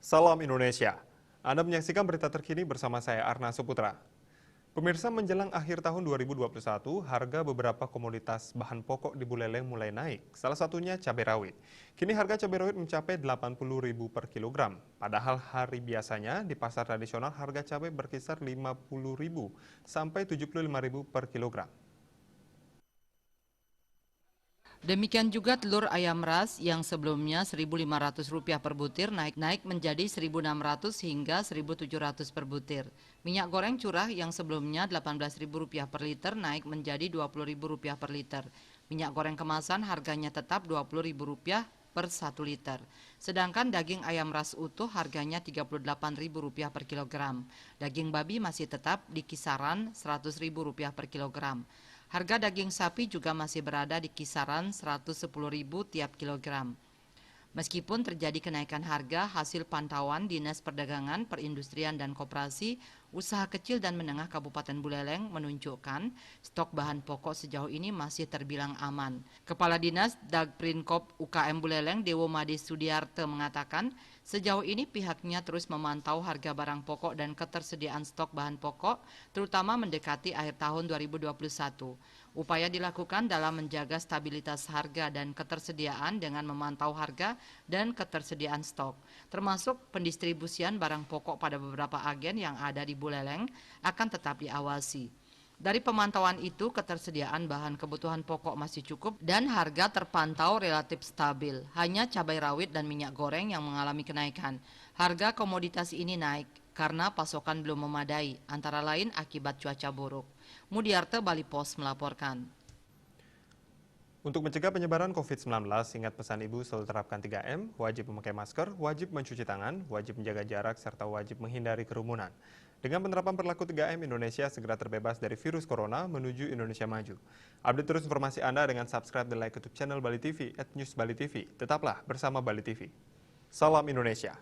Salam Indonesia. Anda menyaksikan berita terkini bersama saya Arna Suputra. Pemirsa, menjelang akhir tahun 2021, harga beberapa komoditas bahan pokok di Buleleng mulai naik. Salah satunya cabai rawit. Kini harga cabai rawit mencapai Rp80.000 per kilogram. Padahal hari biasanya di pasar tradisional harga cabai berkisar Rp50.000 sampai Rp75.000 per kilogram. Demikian juga telur ayam ras yang sebelumnya Rp1.500 per butir naik menjadi Rp1.600 hingga Rp1.700 per butir. Minyak goreng curah yang sebelumnya Rp18.000 per liter naik menjadi Rp20.000 per liter. Minyak goreng kemasan harganya tetap Rp20.000 per 1 liter. Sedangkan daging ayam ras utuh harganya Rp38.000 per kilogram. Daging babi masih tetap di kisaran Rp100.000 per kilogram. Harga daging sapi juga masih berada di kisaran Rp110.000 tiap kilogram. Meskipun terjadi kenaikan harga, hasil pantauan Dinas Perdagangan, Perindustrian dan Koperasi Usaha Kecil dan Menengah Kabupaten Buleleng menunjukkan stok bahan pokok sejauh ini masih terbilang aman. Kepala Dinas Dagprinkop UKM Buleleng, Dewo Made Sudiarte mengatakan, sejauh ini pihaknya terus memantau harga barang pokok dan ketersediaan stok bahan pokok, terutama mendekati akhir tahun 2021. Upaya dilakukan dalam menjaga stabilitas harga dan ketersediaan dengan memantau harga dan ketersediaan stok, termasuk pendistribusian barang pokok pada beberapa agen yang ada di Buleleng akan tetap diawasi. Dari pemantauan itu, ketersediaan bahan kebutuhan pokok masih cukup dan harga terpantau relatif stabil. Hanya cabai rawit dan minyak goreng yang mengalami kenaikan. Harga komoditas ini naik karena pasokan belum memadai, antara lain akibat cuaca buruk. Mudiarte, Bali Post melaporkan. Untuk mencegah penyebaran COVID-19, ingat pesan Ibu selalu terapkan 3M, wajib memakai masker, wajib mencuci tangan, wajib menjaga jarak, serta wajib menghindari kerumunan. Dengan penerapan perilaku 3M, Indonesia segera terbebas dari virus corona menuju Indonesia maju. Update terus informasi Anda dengan subscribe dan like YouTube channel Bali TV @newsbalitv. Tetaplah bersama Bali TV. Salam Indonesia.